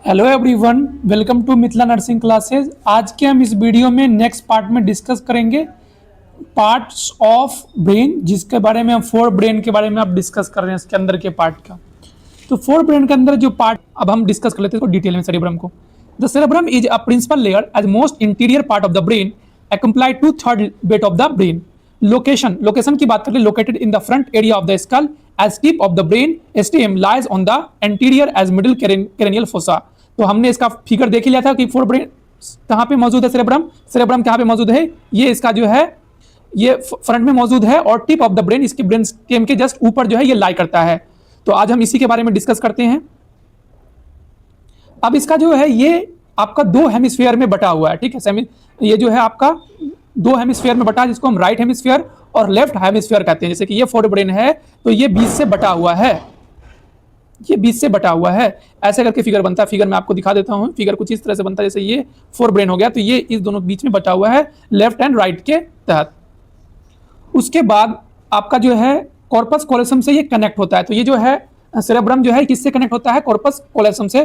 Hello everyone, welcome to Mithila nursing classes. आज के हम इस वीडियो में नेक्स्ट पार्ट में डिस्कस करेंगे पार्ट्स ऑफ ब्रेन, जिसके बारे में हम फोर ब्रेन के बारे में आप डिस्कस कर रहे हैं इसके अंदर के पार्ट का। तो फोर ब्रेन के अंदर जो पार्ट अब हम डिस्कस कर लेते हैं डिटेल में सेरेब्रम को। The cerebrum is a principal layer as most interior part of the brain amplified two third weight of the brain. Location की बात करें, located in the front area of the skull as tip of the brain stem lies on the anterior as middle cranial fossa. तो हमने इसका figure देख ही लिया था कि फोर ब्रेन कहाँ पे मौजूद है, सेरेब्रम कहाँ पे मौजूद है, ये इसका जो है ये फ्रंट में मौजूद है और टिप ऑफ द ब्रेन इसके ब्रेन स्टेम के जस्ट ऊपर जो है ये लाई करता है। तो आज हम इसी के बारे में डिस्कस करते हैं। अब इसका जो है ये आपका दो हेमिस्फीयर में बटा हुआ है, ठीक है। ये जो है आपका दो हेमिस्फीयर में बटा है, जिसको हम राइट हेमिस्फीयर और लेफ्ट हेमिस्फीयर कहते हैं। जैसे कि ये फोर ब्रेन है तो ये 20 से बटा हुआ है, ये 20 से बटा हुआ है। ऐसे करके फिगर बनता है। फिगर मैं आपको दिखा देता हूं। फिगर कुछ इस तरह से बनता है, जैसे ये फोर ब्रेन हो गया तो ये इस दोनों बीच में बटा हुआ है लेफ्ट एंड राइट के तहत। उसके बाद आपका जो है कॉर्पस कोलोसम से ये कनेक्ट होता है। तो ये जो है सेरेब्रम जो है किससे कनेक्ट होता है, कॉर्पस कोलोसम से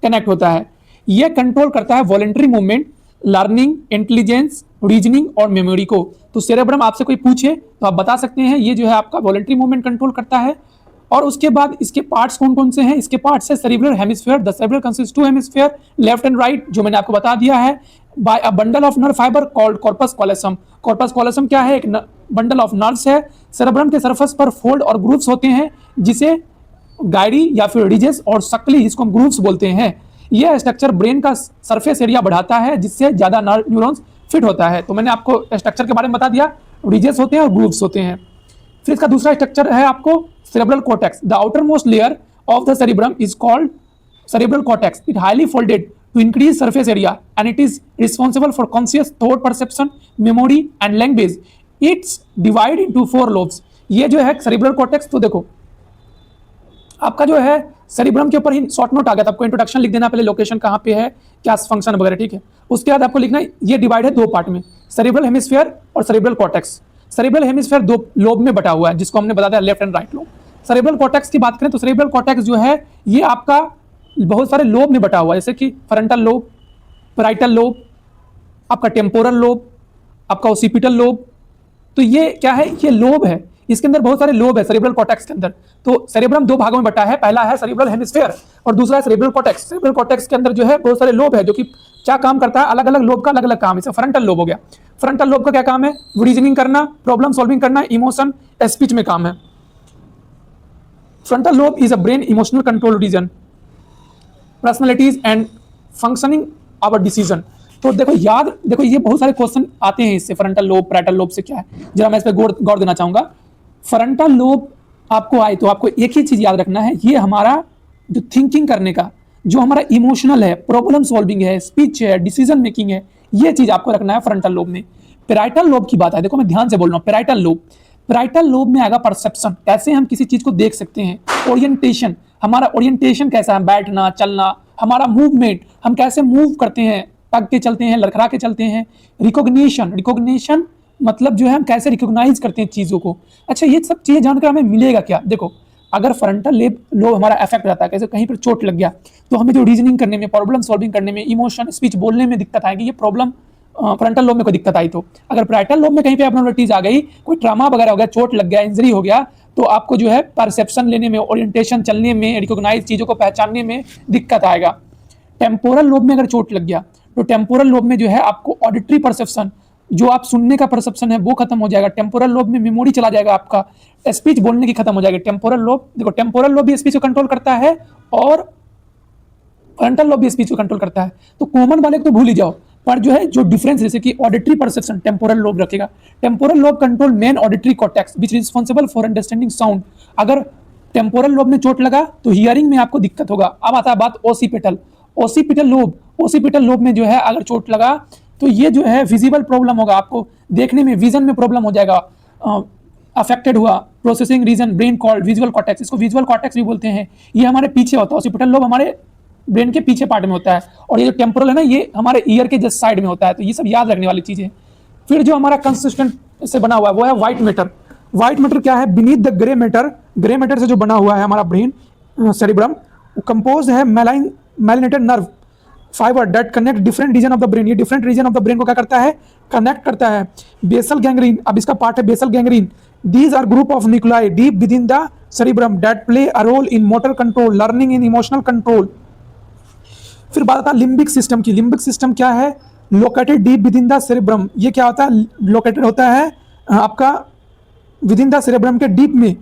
कनेक्ट होता है। ये कंट्रोल करता है voluntary movement, learning, intelligence, reasoning और मेमोरी को। तो सेरेब्रम आपसे कोई पूछे तो आप बता सकते हैं ये जो है आपका वॉलेंटरी मूवमेंट कंट्रोल करता है। और उसके बाद इसके पार्ट्स कौन कौन से हैं, इसके पार्ट्स है cerebral hemisphere. The cerebral consist two hemisphere, left and right, जो मैंने आपको बता दिया है। By a bundle of nerve fibre called corpus callosum. Corpus callosum क्या है, एक बंडल ऑफ नर्व्स है। सेरेब्रम के सरफेस पर फोल्ड और ग्रूव्स होते हैं, जिसे गाइडी या फिर रिजेस और सक्ली, इसको हम ग्रूव्स बोलते हैं। यह स्ट्रक्चर ब्रेन का सरफेस एरिया बढ़ाता है, जिससे ज्यादा न्यूरॉन्स फिट होता है। तो मैंने आपको स्ट्रक्चर के बारे में बता दिया, रिजेस होते हैं और ग्रूव्स होते हैं। फिर इसका दूसरा स्ट्रक्चर है आपको cerebral cortex. The outermost layer of the cerebrum is called cerebral cortex. It highly folded to increase surface area and it is responsible for conscious thought perception, memory and language. It's divided into four lobes. ये जो है cerebral cortex, तो देखो आपका जो है cerebrum के ऊपर ही शॉर्ट नोट आ गया था। आपको इंट्रोडक्शन लिख देना पहले, लोकेशन कहाँ पे है, क्या फंक्शन वगैरह, ठीक है। उसके बाद आपको लिखना है ये डिवाइड है दो पार्ट में, सेरिब्रल हेमिस्फीयर और सेरिब्रल कॉर्टेक्स। सेरिब्रल हेमिस्फीयर दो लोब में बटा हुआ है, जिसको हमने बता दिया left and right lobe. Cerebral cortex की बात करें तो सेरिब्रल कॉर्टेक्स जो है ये आपका बहुत सारे लोब में बटा हुआ है, जैसे कि फ्रंटल लोब, पैराइटल लोब, आपका टेम्पोरल लोब, आपका ओसिपिटल लोब। तो ये क्या है, ये लोब है, इसके अंदर बहुत सारे लोब है सेरिब्रल कॉर्टेक्स के अंदर। तो सेरिब्रम दो भागों में बटा है, पहला है सेरिब्रल हेमिस्फीयर और दूसरा है सेरिब्रल कॉर्टेक्स। सेरिब्रल कॉर्टेक्स के अंदर जो है बहुत सारे लोब है, जो कि क्या काम करता है, अलग अलग लोब का अलग अलग काम है। जैसे फ्रंटल लोब हो गया, फ्रंटल लोब का क्या काम है, रीजनिंग करना, प्रॉब्लम सॉल्विंग करना, इमोशन, स्पीच में काम है। Frontal lobe is a brain emotional control region, personalities and functioning our decision. तो देखो देखो ये बहुत सारे क्वेश्चन आते हैं इससे, फ्रंटल लोब पैराइटल लोब से क्या है, जरा मैं इस पर गौर देना चाहूंगा। फ्रंटल लोब आपको आए तो आपको एक ही चीज याद रखना है, ये हमारा जो थिंकिंग करने का, जो हमारा इमोशनल है, प्रॉब्लम सॉल्विंग है, स्पीच है, डिसीजन मेकिंग है, ये चीज आपको रखना है फ्रंटल लोब में। पैराइटल लोब की बात है, देखो मैं ध्यान से बोल रहा हूँ। पैराइटल लोब में आएगा परसेप्शन, कैसे हम किसी चीज को देख सकते हैं। ओरिएंटेशन, हमारा ओरिएंटेशन कैसा है, बैठना, चलना, हमारा मूवमेंट, हम कैसे मूव करते हैं, पग के चलते हैं, लड़खड़ा के चलते हैं। रिकॉग्निशन मतलब जो है हम कैसे रिकॉग्नाइज करते हैं चीजों को। अच्छा, ये सब चीजें जानकर हमें मिलेगा क्या, देखो अगर फ्रंटल लोब हमारा अफेक्ट रहता है, कैसे कहीं पर चोट लग गया तो हमें जो रीजनिंग करने में, प्रॉब्लम सॉल्विंग करने में, इमोशन, स्पीच बोलने में दिक्कत आएगी। ये प्रॉब्लम फ्रंटल लोब में कोई दिक्कत आई तो। अगर पैराइटल लोब में कहीं पे एब्नॉर्मलिटीज आ गई, कोई ट्रामा वगैरह हो गया, चोट लग गया, इंजरी हो गया, तो आपको जो है परसेप्शन लेने में, ओरिएंटेशन चलने में, रिकॉग्नाइज चीजों को पहचानने में दिक्कत आएगा। टेम्पोरल लोब में अगर चोट लग गया तो टेम्पोरल लोब में जो है आपको ऑडिटरी परसेप्शन, जो आप सुनने का परसेप्शन है वो खत्म हो जाएगा। टेम्पोरल लोब में मेमोरी चला जाएगा, आपका स्पीच बोलने की खत्म हो जाएगी। टेम्पोरल लोब, देखो टेम्पोरल लोब भी स्पीच को कंट्रोल करता है और फ्रंटल लोब भी स्पीच को कंट्रोल करता है। तो कॉमन वाले को तो भूल ही जाओ, पर जो है जो डिफरेंस, जैसे कि ऑडिटरी परसेप्शन टेम्पोरल लोब रखेगा। Temporal lobe control main auditory cortex which responsible for understanding sound. अगर टेम्पोरल लोब में चोट लगा तो हियरिंग में आपको दिक्कत होगा। अब आता है बात ओसिपिटल लोब में जो है अगर चोट लगा तो ये जो है विजिबल प्रॉब्लम होगा, आपको देखने में, विजन में प्रॉब्लम हो जाएगा, अफेक्टेड हुआ। Processing region brain called visual cortex, इसको विजुअल कॉर्टेक्स भी बोलते हैं। ये हमारे पीछे होता है, ओसिपिटल लोब हमारे ब्रेन के पीछे पार्ट में होता है, और ये जो टेम्पोरल है ना, ये हमारे ईयर के जस्ट साइड में होता है। तो ये सब याद रखने वाली चीजें। फिर जो हमारा कंसिस्टेंट से बना हुआ है वो है व्हाइट मैटर। व्हाइट मैटर क्या है, बीनीथ द ग्रे मैटर से जो बना हुआ है हमारा ब्रेन सेरिब्रम, कंपोज है myelinated nerve fibre that connect different region of the brain. ये different region of the brain को क्या करता है, कनेक्ट करता है। बेसल गैंग्रीन, अब इसका पार्ट है basal gangrene. These are group of nuclei deep within the cerebrum that play a role in motor control, learning in emotional control. फिर बात आता है लिम्बिक सिस्टम की। लिम्बिक सिस्टम क्या है, located deep within the cerebrum. ये क्या होता है, लोकेटेड होता है आपका विद इन द सेरिब्रम के डीप में।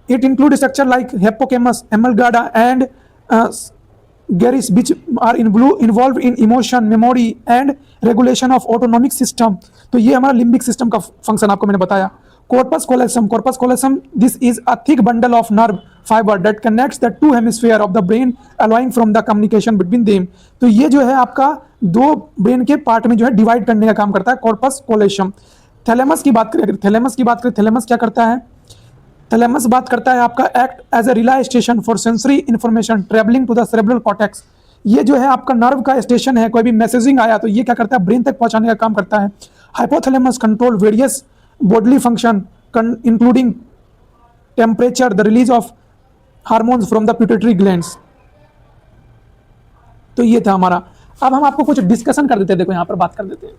It include structure like hippocampus, amygdala and gyrus which are involved in emotion, memory and regulation of autonomic system। तो ये हमारा लिम्बिक सिस्टम का फंक्शन आपको मैंने बताया। corpus callosum, corpus callosum, this is a thick bundle of nerve fiber that connects the two hemisphere of the brain, allowing from the communication between them। तो ये जो है आपका दो ब्रेन के पार्ट में जो है डिवाइड करने का काम करता है corpus callosum। थैलेमस की बात करें, थैलेमस क्या करता है, थैलेमस बात करता है आपका act as a relay station for sensory information travelling to the cerebral cortex. ये जो है आपका नर्व का स्टेशन है, कोई भी मैसेजिंग आया तो ये क्या करता है, ब्रेन तक पहुंचाने का काम करता है। Hypothalamus control various bodily function including temperature, the release of hormones from the pituitary glands. तो ये था हमारा। अब हम आपको कुछ डिस्कशन कर देते हैं, देखो यहाँ पर बात कर देते हैं।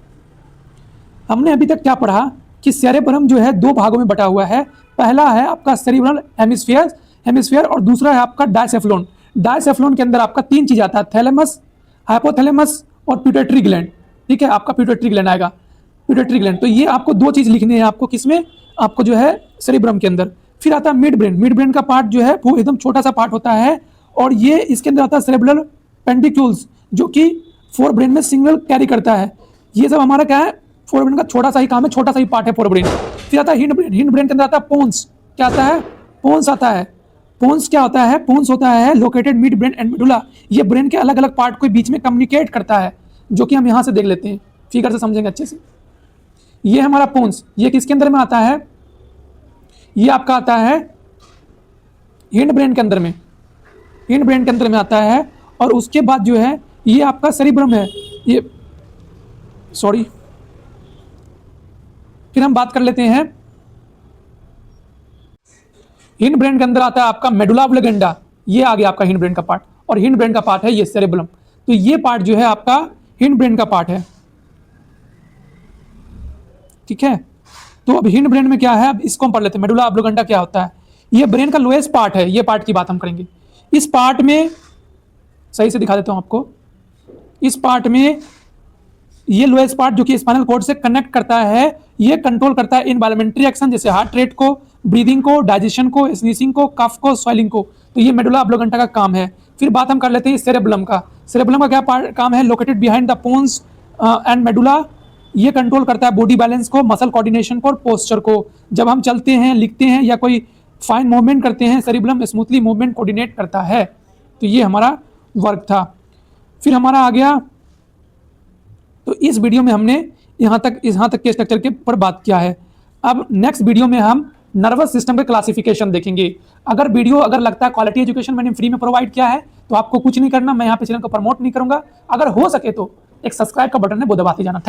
हमने अभी तक क्या पढ़ा कि सेरेब्रम जो है दो भागों में बटा हुआ है। पहला है आपका सेरिब्रल हेमिस्फीयर और दूसरा है आपका डायसेफ्लोन। डायसेफ्लोन के अंदर आपका तीन चीज आता है, थैलेमस, हाइपोथैलेमस और पिट्यूटरी ग्लैंड। ठीक है, आपका पिट्यूटरी ग्लैंड आएगा, पिट्यूटरी ग्लैंड। तो ये आपको दो चीज लिखनी है आपको, किसमें, आपको जो है सेरिब्रम के अंदर। फिर आता है मिड ब्रेन। मिड ब्रेन का पार्ट जो है वो एकदम छोटा सा पार्ट होता है और ये इसके अंदर आता है सेरेब्रल पेंटिक्यूल्स, जो कि फोर ब्रेन में सिग्नल कैरी करता है। ये सब हमारा क्या है, फोर ब्रेन का छोटा सा ही काम है, छोटा सा ही पार्ट है फोर ब्रेन। फिर आता है हिंड ब्रेन। हिंड ब्रेन के अंदर आता है पोन्स। क्या आता है, पोन्स आता है। पोन्स क्या होता है, पोन्स होता है located mid brain and medulla. ये ब्रेन के अलग अलग पार्ट को बीच में कम्युनिकेट करता है, जो कि हम यहाँ से देख लेते हैं, फिगर से समझेंगे अच्छे से। ये हमारा पोन्स, ये किसके अंदर में आता है, ये आपका आता है हिंड ब्रेन के अंदर में, हिंड ब्रेन के अंदर में आता है। और उसके बाद जो है ये आपका सेरिब्रम है, ये सॉरी। फिर हम बात कर लेते हैं, हिंड ब्रेन के अंदर आता है आपका मेडुला ऑब्लिगेंडा। ये आ गया आपका हिंड ब्रेन का पार्ट, और हिंड ब्रेन का पार्ट है ये सेरेब्रम। तो ये पार्ट जो है आपका हिंड ब्रेन का पार्ट है। ठीक है, तो अब हिंड ब्रेन में क्या है, अब इसको हम पढ़ लेते हैं। मेडुला ऑब्लिगेंडा क्या होता है, ये ब्रेन का लोएस्ट पार्ट है, ये पार्ट की बात हम करेंगे। इस पार्ट में सही से दिखा देता हूं आपको, इस पार्ट में ये लोएस्ट पार्ट जो कि स्पाइनल कॉर्ड से कनेक्ट करता है, ये कंट्रोल करता है इनवॉल्यूमेंट्री एक्शन, जैसे हार्ट रेट को, ब्रीदिंग को, डाइजेशन को, स्नीजिंग को, कफ को, स्वेलिंग को। तो ये मेडुला ऑब्लिगेंटा का काम है। फिर बात हम कर लेते हैं सेरेब्रम का। सेरेब्रम का क्या काम है, located behind the pons and medulla. ये कंट्रोल करता है बॉडी बैलेंस को, मसल कोऑर्डिनेशन को और पोस्चर को। जब हम चलते हैं, लिखते हैं या कोई फाइन मूवमेंट करते हैं, सेरेब्रम स्मूथली मूवमेंट कोऑर्डिनेट करता है। तो ये हमारा वर्क था। फिर हमारा आ गया, तो इस वीडियो में हमने यहाँ तक के स्ट्रक्चर के ऊपर बात किया है। अब नेक्स्ट वीडियो में हम नर्वस सिस्टम के क्लासिफिकेशन देखेंगे। अगर वीडियो अगर लगता है क्वालिटी एजुकेशन मैंने फ्री में प्रोवाइड किया है, तो आपको कुछ नहीं करना, मैं यहाँ पे चैनल को प्रमोट नहीं करूंगा। अगर हो सके तो एक सब्सक्राइब का बटन है वो दबाते जाना।